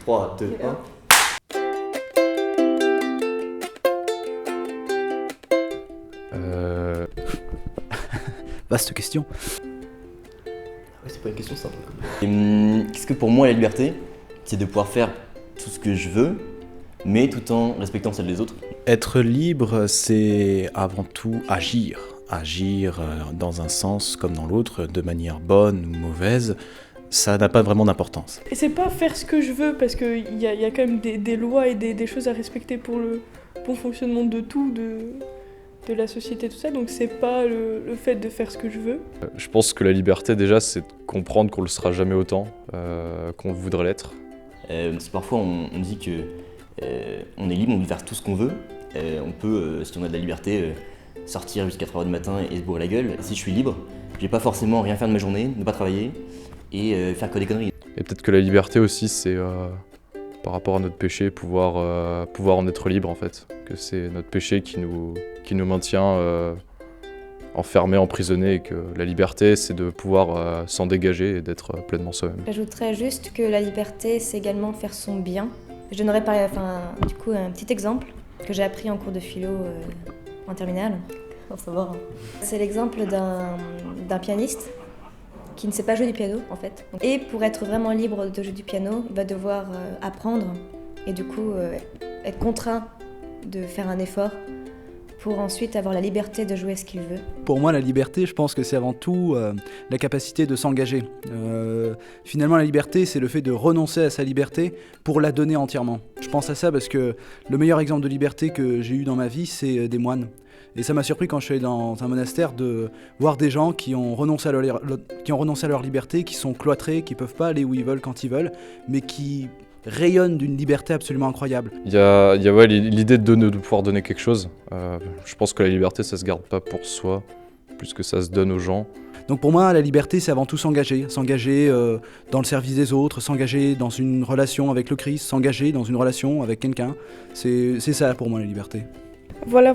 3, 2, 1. Vaste question. Ouais, c'est pas une question simple. Qu'est-ce que pour moi la liberté, c'est de pouvoir faire tout ce que je veux, mais tout en respectant celle des autres. Être libre, c'est avant tout agir. Agir dans un sens comme dans l'autre, de manière bonne ou mauvaise, ça n'a pas vraiment d'importance. Et c'est pas faire ce que je veux, parce qu'il y a quand même des lois et des choses à respecter pour le bon fonctionnement de tout, de la société, tout ça. Donc c'est pas le fait de faire ce que je veux. Je pense que la liberté déjà c'est de comprendre qu'on le sera jamais autant qu'on voudrait l'être. Parce que parfois on dit que on est libre, on peut faire tout ce qu'on veut. On peut, si on a de la liberté, sortir jusqu'à 3h du matin et se bourrer la gueule. Si je suis libre, je vais pas forcément rien faire de ma journée, ne pas travailler et faire que des conneries. Et peut-être que la liberté aussi c'est par rapport à notre péché pouvoir en être libre en fait. Que c'est notre péché qui nous maintient enfermés, emprisonnés et que la liberté c'est de pouvoir s'en dégager et d'être pleinement soi-même. J'ajouterais juste que la liberté c'est également faire son bien. Je donnerais du coup un petit exemple que j'ai appris en cours de philo en terminale. Faut savoir. C'est l'exemple d'un pianiste qui ne sait pas jouer du piano en fait. Et pour être vraiment libre de jouer du piano, il va devoir apprendre et du coup être contraint de faire un effort pour ensuite avoir la liberté de jouer ce qu'il veut. Pour moi, la liberté, je pense que c'est avant tout la capacité de s'engager. Finalement, la liberté, c'est le fait de renoncer à sa liberté pour la donner entièrement. Je pense à ça parce que le meilleur exemple de liberté que j'ai eu dans ma vie, c'est des moines. Et ça m'a surpris quand je suis allé dans un monastère de voir des gens qui ont renoncé à leur liberté, qui sont cloîtrés, qui peuvent pas aller où ils veulent quand ils veulent, mais qui rayonnent d'une liberté absolument incroyable. Il y a l'idée de pouvoir donner quelque chose. Je pense que la liberté ça se garde pas pour soi, plus que ça se donne aux gens. Donc pour moi, la liberté, c'est avant tout s'engager dans le service des autres, s'engager dans une relation avec le Christ, s'engager dans une relation avec quelqu'un. C'est ça pour moi la liberté. Voilà.